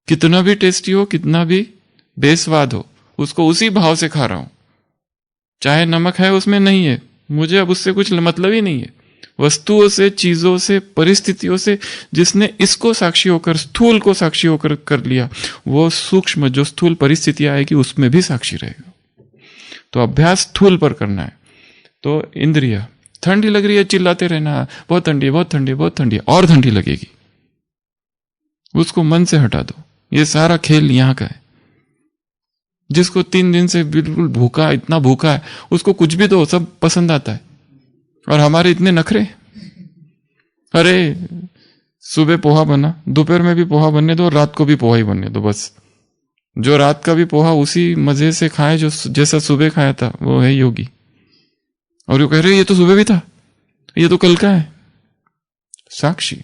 कितना भी टेस्टी हो, कितना भी बेस्वाद हो, उसको उसी भाव से खा रहा हूं। चाहे नमक है उसमें, नहीं है, मुझे अब उससे कुछ मतलब ही नहीं है। वस्तुओं से, चीजों से, परिस्थितियों से जिसने इसको साक्षी होकर, स्थूल को साक्षी होकर कर लिया, वो सूक्ष्म जो स्थूल परिस्थितियां आएगी उसमें भी साक्षी रहेगा। तो अभ्यास स्थूल पर करना है। तो इंद्रिया, ठंडी लग रही है चिल्लाते रहना, बहुत ठंडी है, बहुत ठंडी है, बहुत ठंडी है, और ठंडी लगेगी, उसको मन से हटा दो। ये सारा खेल यहां का है। जिसको 3 दिन से बिल्कुल भूखा, इतना भूखा है, उसको कुछ भी दो सब पसंद आता है। और हमारे इतने नखरे, अरे सुबह पोहा बना, दोपहर में भी पोहा बनने दो, रात को भी पोहा ही बनने दो, बस। जो रात का भी पोहा उसी मजे से खाए जो जैसा सुबह खाया था, वो है योगी। और वो कह रहे ये तो सुबह भी था, ये तो कल का है। साक्षी,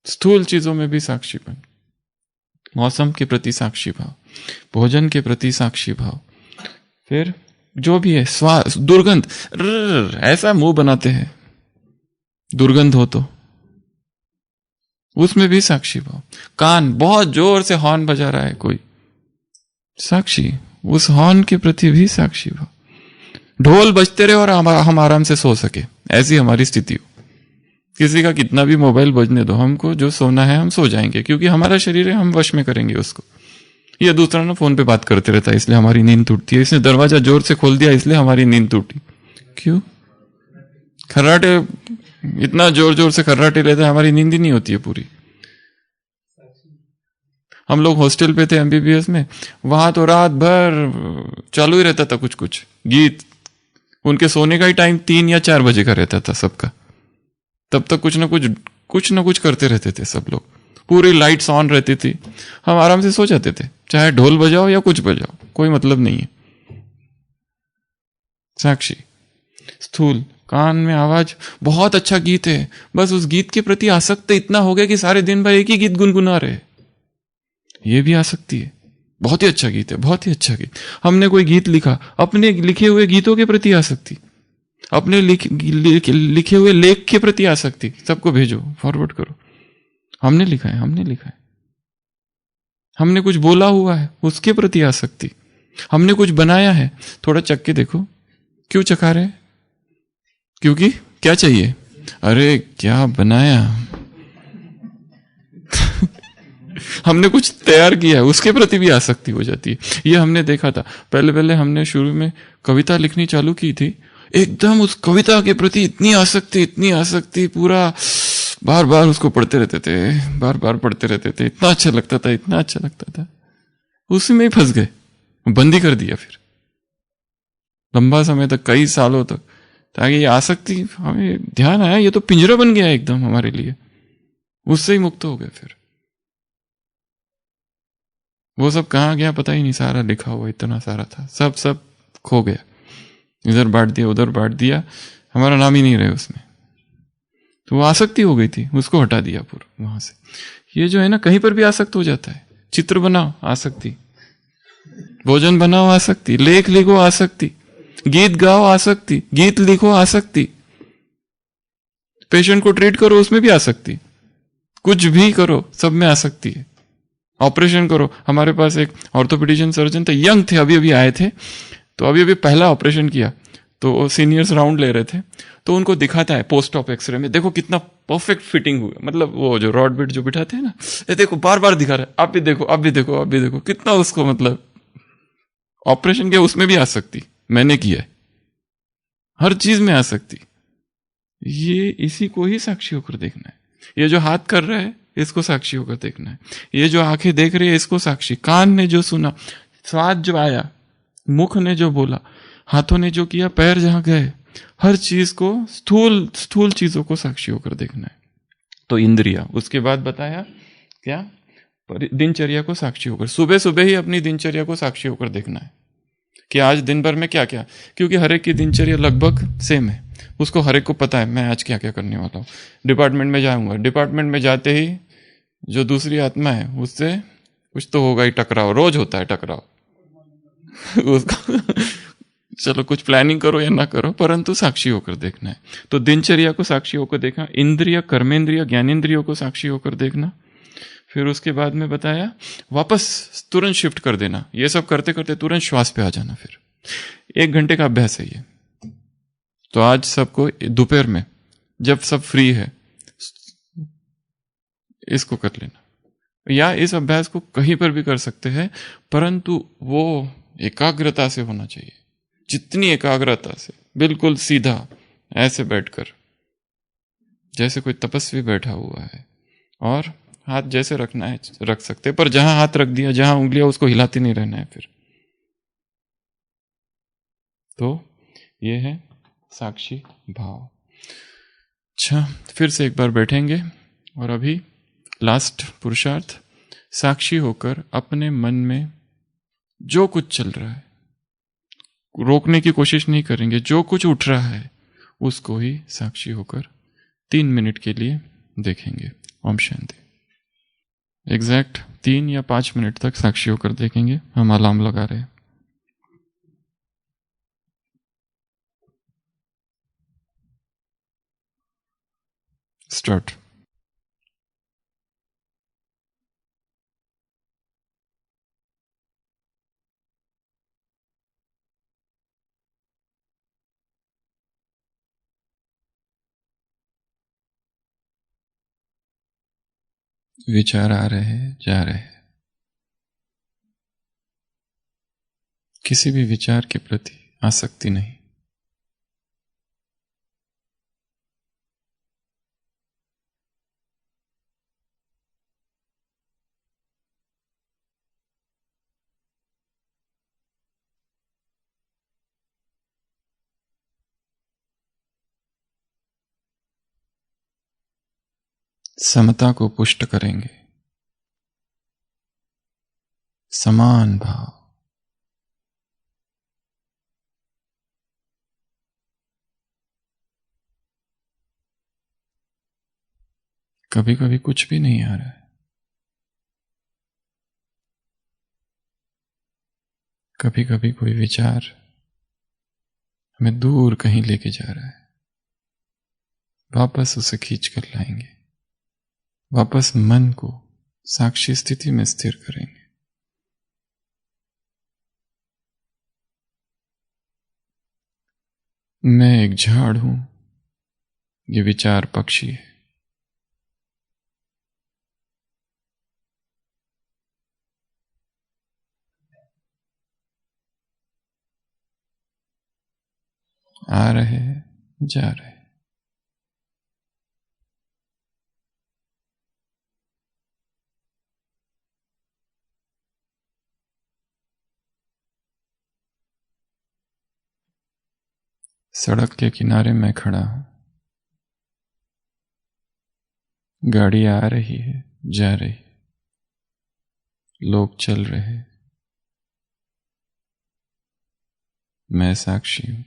स्थूल चीजों में भी साक्षीपन, मौसम के प्रति साक्षी भाव, भोजन के प्रति साक्षी भाव, फिर जो भी है स्वाद, दुर्गंध, ऐसा मुंह बनाते हैं दुर्गंध हो तो उसमें भी साक्षी भाव। कान, बहुत जोर से हॉर्न बजा रहा है कोई, साक्षी, उस हॉर्न के प्रति भी साक्षी भाव। ढोल बजते रहे और हम आराम से सो सके, ऐसी हमारी स्थिति हो। किसी का कितना भी मोबाइल बजने दो, हमको जो सोना है हम सो जाएंगे, क्योंकि हमारा शरीर है, हम वश में करेंगे उसको। या दूसरा ना फोन पे बात करते रहता है, इसलिए हमारी नींद टूटती है। इसने दरवाजा जोर से खोल दिया, इसलिए हमारी नींद टूटी। क्यों? खर्राटे, इतना जोर जोर से खर्राटे लेते हैं, हमारी नींद ही नहीं होती है पूरी। हम लोग हॉस्टल पे थे एमबीबीएस में, वहां तो रात भर चालू ही रहता था कुछ कुछ गीत। उनके सोने का ही टाइम 3 या 4 बजे का रहता था सबका। तब तक कुछ ना कुछ करते रहते थे सब लोग, पूरी लाइट्स ऑन रहती थी, हम आराम से सो जाते थे, चाहे ढोल बजाओ या कुछ बजाओ, कोई मतलब नहीं है। साक्षी, स्थूल, कान में आवाज, बहुत अच्छा गीत है, बस उस गीत के प्रति आसक्त इतना हो गया कि सारे दिन भर एक ही गीत गुनगुना रहे। ये भी आसक्ति है। बहुत ही अच्छा गीत है, बहुत ही अच्छा गीत। हमने कोई गीत लिखा, अपने लिखे हुए गीतों के प्रति आसक्ति, अपने लिखे हुए लेख के प्रति आसक्ति, सबको भेजो, फॉरवर्ड करो। हमने लिखा है, हमने लिखा है। हमने कुछ बोला हुआ है, उसके प्रति आसक्ति। हमने कुछ बनाया है, थोड़ा चख के देखो। क्यों चखा रहे? क्योंकि क्या चाहिए? अरे क्या बनाया हमने कुछ तैयार किया है, उसके प्रति भी आसक्ति हो जाती है। ये हमने देखा था। पहले पहले हमने शुरू में कविता लिखनी चालू की थी, एकदम उस कविता के प्रति इतनी आसक्ति, पूरा बार बार उसको पढ़ते रहते थे, बार बार पढ़ते रहते थे। इतना अच्छा लगता था, इतना अच्छा लगता था। उसी में ही फंस गए, बंद ही कर दिया फिर लंबा समय तक, कई सालों तक। ताकि ये आसक्ति, हमें ध्यान आया ये तो पिंजरा बन गया एकदम हमारे लिए, उससे ही मुक्त हो गए। फिर वो सब कहाँ गया पता ही नहीं, सारा लिखा हुआ इतना सारा था, सब खो गया। इधर बांट दिया, उधर बांट दिया, हमारा नाम ही नहीं रहे उसमें। तो वो आसक्ति हो गई थी, उसको हटा दिया पूरा वहां से। ये जो है ना, कहीं पर भी आसक्त हो जाता है। चित्र बनाओ, आसक्ति। भोजन बनाओ, आसक्ति। लेख लिखो, आसक्ति। गीत गाओ, आसक्ति। गीत लिखो, आसक्ति। पेशेंट को ट्रीट करो, उसमें भी आसक्ति। कुछ भी करो, सब में आसक्ति है। ऑपरेशन करो। हमारे पास एक ऑर्थोपेडिशियन सर्जन थे, यंग थे, अभी अभी आए थे, तो अभी अभी पहला ऑपरेशन किया। तो सीनियर्स राउंड ले रहे थे, तो उनको दिखाता है पोस्ट ऑप एक्सरे में, देखो कितना परफेक्ट फिटिंग हुआ। मतलब वो जो रॉड बिट जो बिठाते हैं ना, ये देखो बार बार दिखा रहा है, आप भी देखो, आप भी देखो, आप भी देखो, कितना उसको मतलब ऑपरेशन किया, उसमें भी आ सकती, मैंने किया है। हर चीज में आ सकती। ये इसी को ही साक्षी होकर देखना है। ये जो हाथ कर रहा है, इसको साक्षी होकर देखना है। ये जो आंखें देख रही है, इसको साक्षी। कान ने जो सुना, स्वाद जो आया, मुख ने जो बोला, हाथों ने जो किया, पैर जहां गए, हर चीज को, स्थूल चीजों को साक्षी होकर देखना है। तो इंद्रिया, उसके बाद बताया क्या, दिनचर्या को साक्षी होकर, सुबह सुबह ही अपनी दिनचर्या को साक्षी होकर देखना है कि आज दिन भर में क्या क्या, क्योंकि हर एक की दिनचर्या लगभग सेम है। उसको हर एक को पता है मैं आज क्या क्या करने वाला हूँ। डिपार्टमेंट में जाऊंगा, डिपार्टमेंट में जाते ही जो दूसरी आत्मा है उससे कुछ तो होगा ही, टकराव रोज होता है, टकराव उसको चलो कुछ प्लानिंग करो या ना करो, परंतु साक्षी होकर देखना है। तो दिनचर्या को साक्षी होकर देखना, इंद्रिय, कर्मेंद्रिय, ज्ञानेंद्रियों को साक्षी होकर देखना। फिर उसके बाद में बताया वापस तुरंत शिफ्ट कर देना। ये सब करते करते तुरंत श्वास पे आ जाना। फिर 1 घंटे का अभ्यास है ये। तो आज सबको दोपहर में जब सब फ्री है इसको कर लेना, या इस अभ्यास को कहीं पर भी कर सकते हैं, परंतु वो एकाग्रता से होना चाहिए। जितनी एकाग्रता से, बिल्कुल सीधा ऐसे बैठकर, जैसे कोई तपस्वी बैठा हुआ है, और हाथ जैसे रखना है रख सकते, पर जहां हाथ रख दिया, जहां उंगलियां, उसको हिलाती नहीं रहना है फिर। तो ये है साक्षी भाव। अच्छा, फिर से एक बार बैठेंगे और अभी लास्ट पुरुषार्थ, साक्षी होकर अपने मन में जो कुछ चल रहा है रोकने की कोशिश नहीं करेंगे। जो कुछ उठ रहा है उसको ही साक्षी होकर 3 मिनट के लिए देखेंगे। ओम शांति। एग्जैक्ट 3 या 5 मिनट तक साक्षी होकर देखेंगे। हम अलार्म लगा रहे हैं। स्टार्ट। विचार आ रहे हैं, जा रहे हैं। किसी भी विचार के प्रति आसक्ति नहीं। समता को पुष्ट करेंगे। समान भाव। कभी कभी कुछ भी नहीं आ रहा है, कभी कभी कोई विचार हमें दूर कहीं लेके जा रहा है, वापस उसे खींच कर लाएंगे। वापस मन को साक्षी स्थिति में स्थिर करेंगे। मैं एक झाड़ हूं, ये विचार पक्षी है। आ रहे हैं, जा रहे हैं। सड़क के किनारे मैं खड़ा हूं, गाड़ी आ रही है, जा रही है, लोग चल रहे हैं, मैं साक्षी हूं।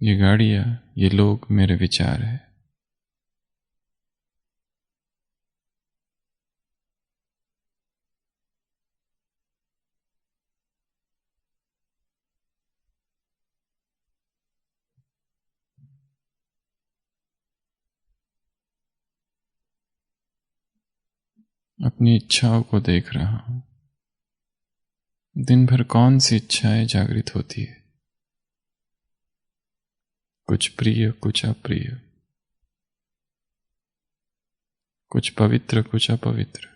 ये गाड़ियां, ये लोग मेरे विचार है। अपनी इच्छाओं को देख रहा हूं। दिन भर कौन सी इच्छाएं जागृत होती है, कुछ प्रिय, कुछ अप्रिय, कुछ पवित्र, कुछ अपवित्र।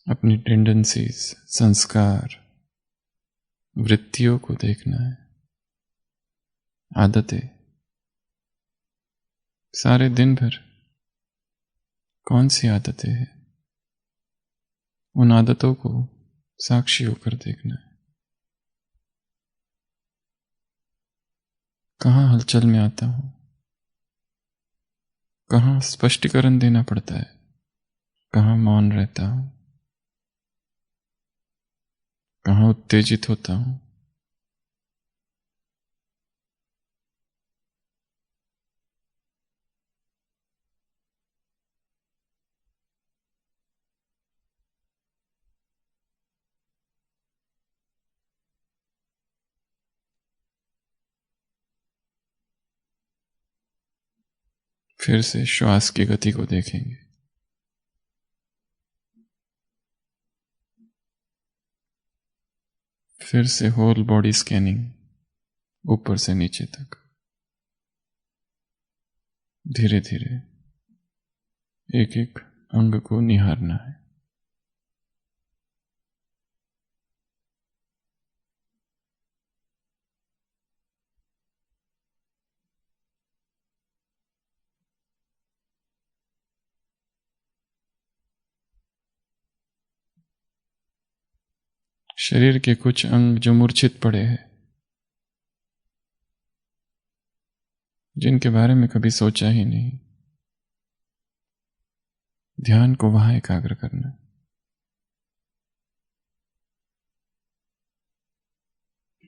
अपनी टेंडेंसीज, संस्कार, वृत्तियों को देखना है, आदतें। सारे दिन भर कौन सी आदतें हैं, उन आदतों को साक्षी होकर देखना है। कहाँ हलचल में आता हूं, कहाँ स्पष्टीकरण देना पड़ता है, कहाँ मौन रहता हूं, कहाँ उत्तेजित होता हूं। फिर से श्वास की गति को देखेंगे। फिर से होल बॉडी स्कैनिंग, ऊपर से नीचे तक, धीरे धीरे एक एक अंग को निहारना है। शरीर के कुछ अंग जो मूर्छित पड़े हैं, जिनके बारे में कभी सोचा ही नहीं, ध्यान को वहां एकाग्र करना।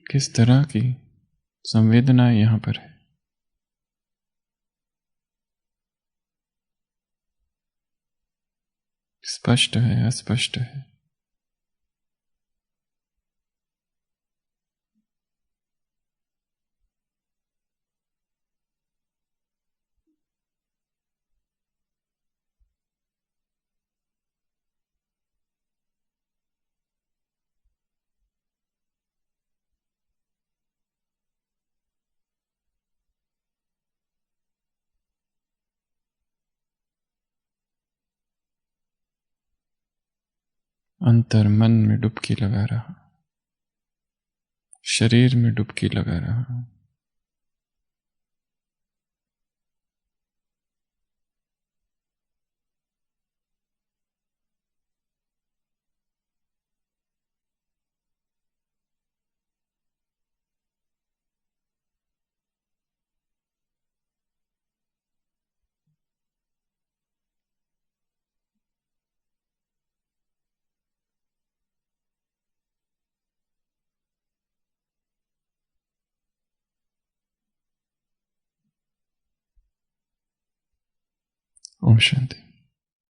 किस तरह की संवेदनाएं यहां पर है, स्पष्ट है, अस्पष्ट है। अंतर मन में डुबकी लगा रहा, शरीर में डुबकी लगा रहा। ओम शांति।